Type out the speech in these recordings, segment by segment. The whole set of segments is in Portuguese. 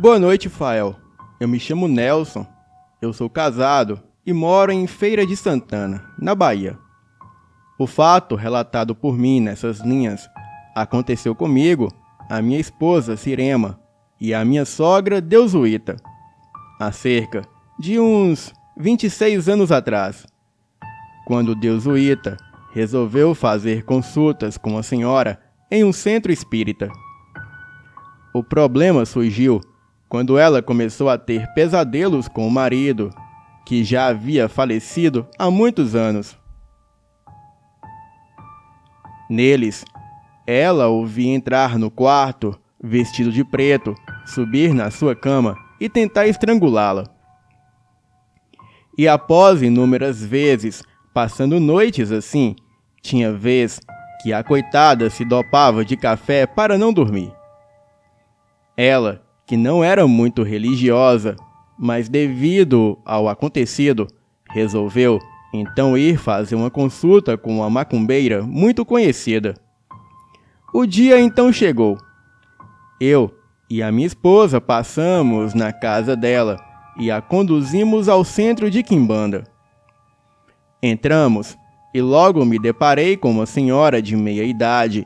Boa noite, Fael. Eu me chamo Nelson. Eu sou casado e moro em Feira de Santana, na Bahia. O fato relatado por mim nessas linhas aconteceu comigo, a minha esposa Cirema e a minha sogra Deusuíta, há cerca de uns 26 anos atrás, quando Deusuíta resolveu fazer consultas com a senhora em um centro espírita. O problema surgiu quando ela começou a ter pesadelos com o marido, que já havia falecido há muitos anos. Neles, ela o via entrar no quarto, vestido de preto, subir na sua cama e tentar estrangulá-la. E após inúmeras vezes, passando noites assim, tinha vez que a coitada se dopava de café para não dormir. Ela, que não era muito religiosa, mas devido ao acontecido, resolveu então ir fazer uma consulta com uma macumbeira muito conhecida. O dia então chegou. Eu e a minha esposa passamos na casa dela e a conduzimos ao centro de Quimbanda. Entramos e logo me deparei com uma senhora de meia idade,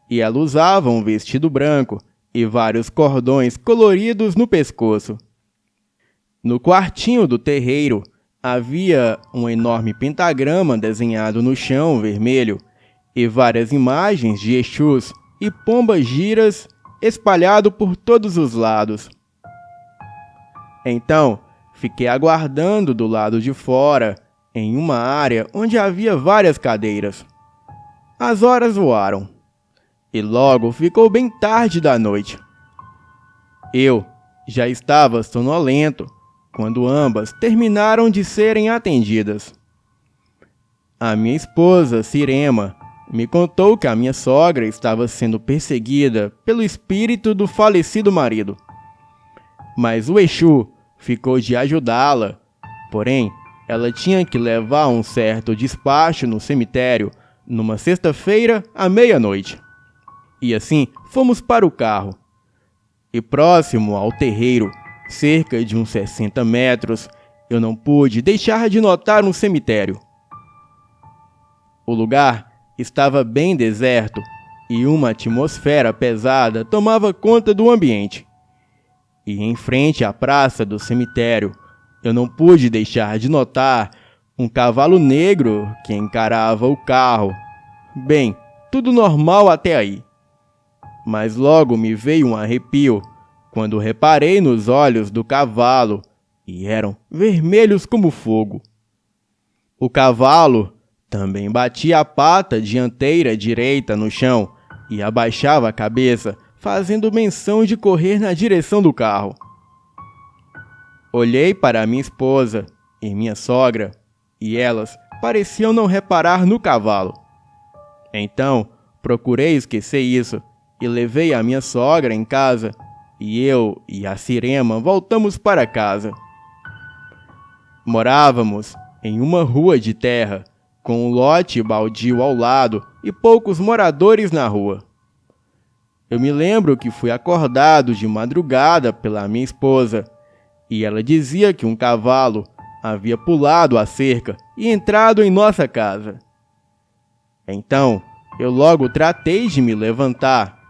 e ela usava um vestido branco e vários cordões coloridos no pescoço. No quartinho do terreiro havia um enorme pentagrama desenhado no chão vermelho e várias imagens de Exus e pombas-giras espalhado por todos os lados. Então, fiquei aguardando do lado de fora, em uma área onde havia várias cadeiras. As horas voaram, e logo ficou bem tarde da noite. Eu já estava sonolento quando ambas terminaram de serem atendidas. A minha esposa, Cirema, me contou que a minha sogra estava sendo perseguida pelo espírito do falecido marido. Mas o Exu ficou de ajudá-la, porém, ela tinha que levar um certo despacho no cemitério numa sexta-feira à meia-noite. E assim fomos para o carro. E próximo ao terreiro, cerca de uns 60 metros, eu não pude deixar de notar um cemitério. O lugar estava bem deserto e uma atmosfera pesada tomava conta do ambiente. E em frente à praça do cemitério, eu não pude deixar de notar um cavalo negro que encarava o carro. Bem, tudo normal até aí. Mas logo me veio um arrepio quando reparei nos olhos do cavalo, e eram vermelhos como fogo. O cavalo também batia a pata dianteira direita no chão e abaixava a cabeça, fazendo menção de correr na direção do carro. Olhei para minha esposa e minha sogra, e elas pareciam não reparar no cavalo. Então, procurei esquecer isso e levei a minha sogra em casa, e eu e a Cirema voltamos para casa. Morávamos em uma rua de terra, com um lote baldio ao lado e poucos moradores na rua. Eu me lembro que fui acordado de madrugada pela minha esposa, e ela dizia que um cavalo havia pulado a cerca e entrado em nossa casa. Então, eu logo tratei de me levantar,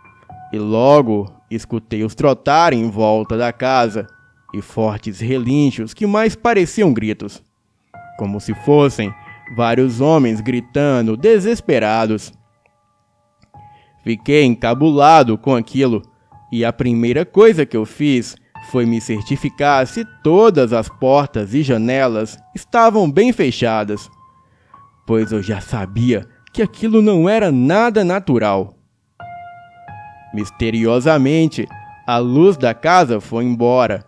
e logo escutei os trotar em volta da casa e fortes relinchos que mais pareciam gritos, como se fossem vários homens gritando desesperados. Fiquei encabulado com aquilo, e a primeira coisa que eu fiz foi me certificar se todas as portas e janelas estavam bem fechadas, pois eu já sabia que aquilo não era nada natural. Misteriosamente, a luz da casa foi embora,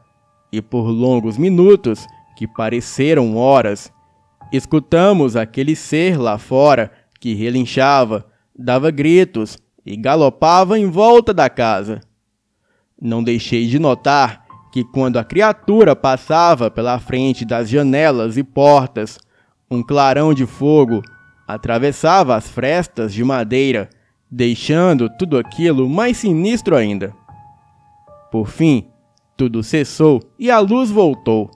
e por longos minutos, que pareceram horas, escutamos aquele ser lá fora que relinchava, dava gritos e galopava em volta da casa. Não deixei de notar que quando a criatura passava pela frente das janelas e portas, um clarão de fogo atravessava as frestas de madeira, deixando tudo aquilo mais sinistro ainda. Por fim, Tudo cessou e a luz voltou.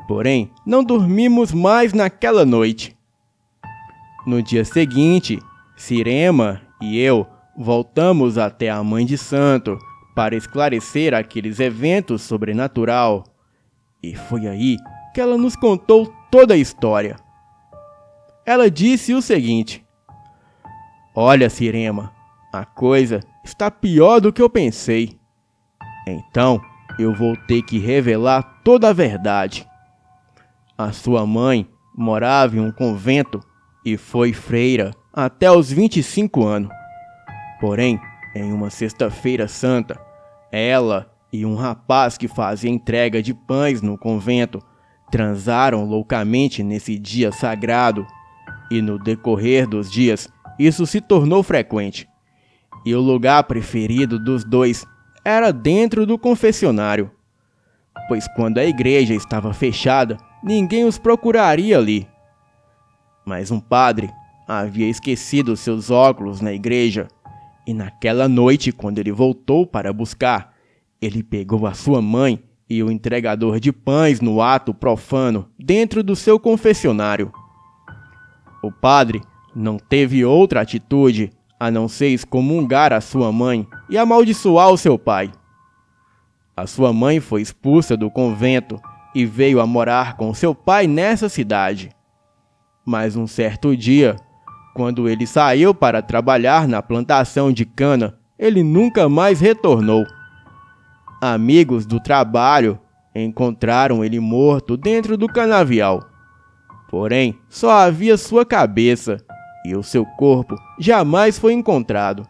Porém, não dormimos mais naquela noite. No dia seguinte, Cirema e eu voltamos até a Mãe de Santo para esclarecer aqueles eventos sobrenatural. E foi aí que ela nos contou toda a história. Ela disse o seguinte: "Olha, Cirema, a coisa está pior do que eu pensei. Então, eu vou ter que revelar toda a verdade. A sua mãe morava em um convento e foi freira até os 25 anos. Porém, em uma sexta-feira santa, ela e um rapaz que fazia entrega de pães no convento transaram loucamente nesse dia sagrado, e no decorrer dos dias isso se tornou frequente. E o lugar preferido dos dois era dentro do confessionário, pois quando a igreja estava fechada, ninguém os procuraria ali. Mas um padre havia esquecido seus óculos na igreja, e naquela noite, quando ele voltou para buscar, ele pegou a sua mãe e o entregador de pães no ato profano dentro do seu confessionário. O padre não teve outra atitude a não ser excomungar a sua mãe e amaldiçoar o seu pai. A sua mãe foi expulsa do convento e veio a morar com seu pai nessa cidade. Mas um certo dia, quando ele saiu para trabalhar na plantação de cana, ele nunca mais retornou. Amigos do trabalho encontraram ele morto dentro do canavial. Porém, só havia sua cabeça e o seu corpo jamais foi encontrado.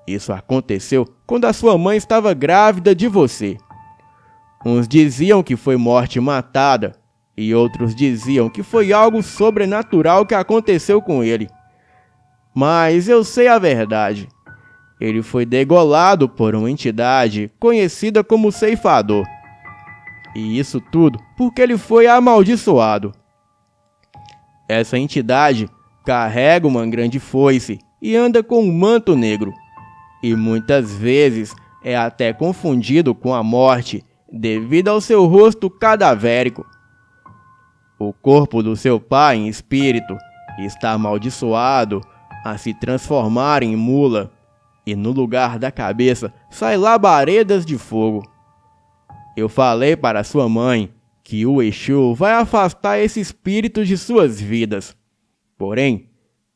Isso aconteceu quando a sua mãe estava grávida de você. Uns diziam que foi morte matada e outros diziam que foi algo sobrenatural que aconteceu com ele. Mas eu sei a verdade. Ele foi degolado por uma entidade conhecida como ceifador. E isso tudo porque ele foi amaldiçoado. Essa entidade carrega uma grande foice e anda com um manto negro. E muitas vezes é até confundido com a morte devido ao seu rosto cadavérico. O corpo do seu pai em espírito está amaldiçoado a se transformar em mula, e no lugar da cabeça sai labaredas de fogo. Eu falei para sua mãe que o Exu vai afastar esse espírito de suas vidas. Porém,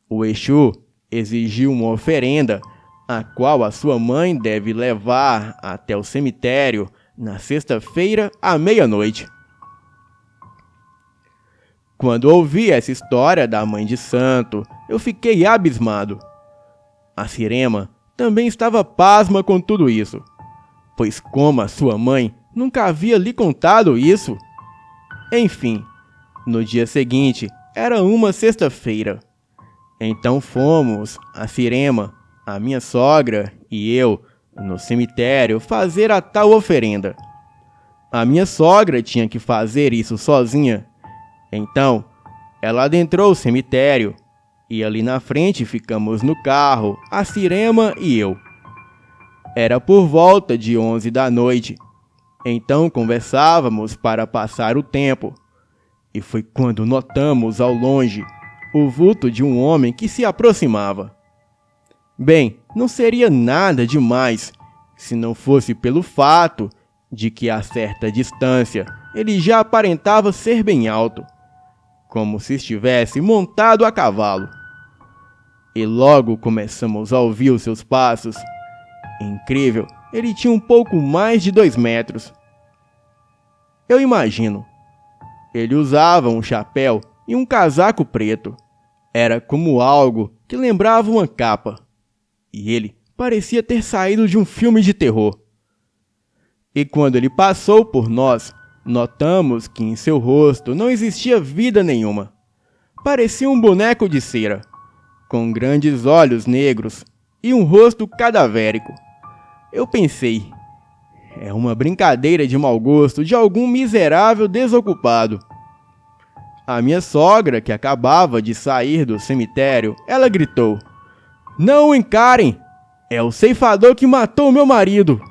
o Exu exigiu uma oferenda, a qual a sua mãe deve levar até o cemitério na sexta-feira à meia-noite. Quando ouvi essa história da Mãe de Santo, eu fiquei abismado. A Cirema também estava pasma com tudo isso, pois como a sua mãe nunca havia lhe contado isso. Enfim, no dia seguinte era uma sexta-feira. Então fomos, a Cirema, a minha sogra e eu, no cemitério fazer a tal oferenda. A minha sogra tinha que fazer isso sozinha. Então, ela adentrou o cemitério e ali na frente ficamos no carro, a Cirema e eu. Era por volta de 11 da noite. Então conversávamos para passar o tempo. E foi quando notamos ao longe o vulto de um homem que se aproximava. Bem, não seria nada demais se não fosse pelo fato de que a certa distância ele já aparentava ser bem alto, como se estivesse montado a cavalo. E logo começamos a ouvir os seus passos. Incrível, ele tinha um pouco mais de 2 metros. Eu imagino. Ele usava um chapéu e um casaco preto. Era como algo que lembrava uma capa. E ele parecia ter saído de um filme de terror. E quando ele passou por nós, notamos que em seu rosto não existia vida nenhuma. Parecia um boneco de cera, com grandes olhos negros e um rosto cadavérico. Eu pensei, é uma brincadeira de mau gosto de algum miserável desocupado. A minha sogra, que acabava de sair do cemitério, ela gritou: "Não o encarem! É o ceifador que matou meu marido!"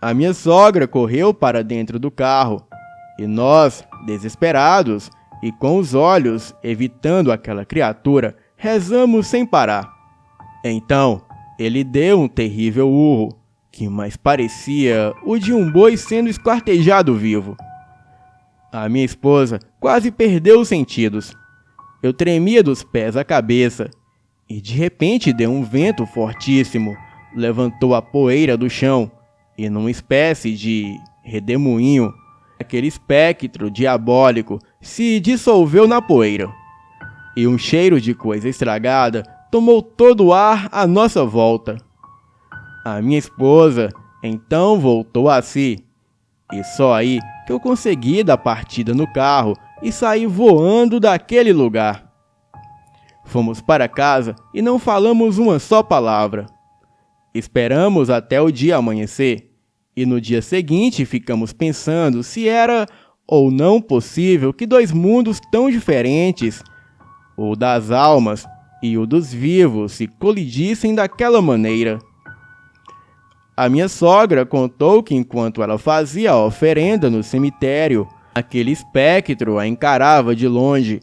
A minha sogra correu para dentro do carro e nós, desesperados e com os olhos evitando aquela criatura, rezamos sem parar. Então, ele deu um terrível urro, que mais parecia o de um boi sendo esquartejado vivo. A minha esposa quase perdeu os sentidos. Eu tremia dos pés à cabeça e de repente deu um vento fortíssimo, levantou a poeira do chão e numa espécie de redemoinho, aquele espectro diabólico se dissolveu na poeira. E um cheiro de coisa estragada tomou todo o ar à nossa volta. A minha esposa então voltou a si, e só aí que eu consegui dar partida no carro e sair voando daquele lugar. Fomos para casa e não falamos uma só palavra. Esperamos até o dia amanhecer, e no dia seguinte ficamos pensando se era ou não possível que dois mundos tão diferentes, o das almas e o dos vivos, se colidissem daquela maneira. A minha sogra contou que enquanto ela fazia a oferenda no cemitério, aquele espectro a encarava de longe,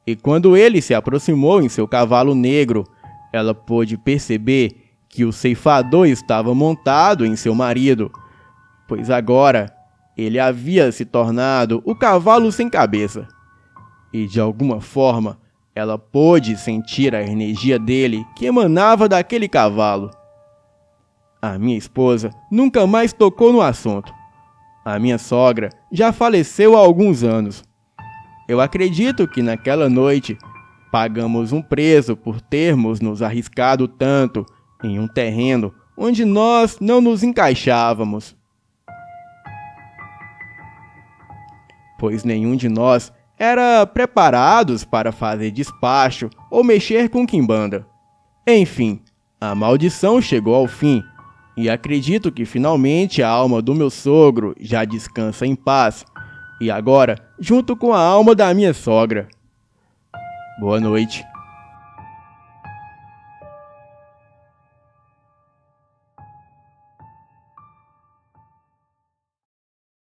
e quando ele se aproximou em seu cavalo negro, ela pôde perceber que o ceifador estava montado em seu marido, pois agora ele havia se tornado o cavalo sem cabeça. E de alguma forma, ela pôde sentir a energia dele que emanava daquele cavalo. A minha esposa nunca mais tocou no assunto. A minha sogra já faleceu há alguns anos. Eu acredito que naquela noite pagamos um preço por termos nos arriscado tanto em um terreno onde nós não nos encaixávamos. Pois nenhum de nós era preparados para fazer despacho ou mexer com quimbanda. Enfim, a maldição chegou ao fim. E acredito que finalmente a alma do meu sogro já descansa em paz. E agora, junto com a alma da minha sogra. Boa noite.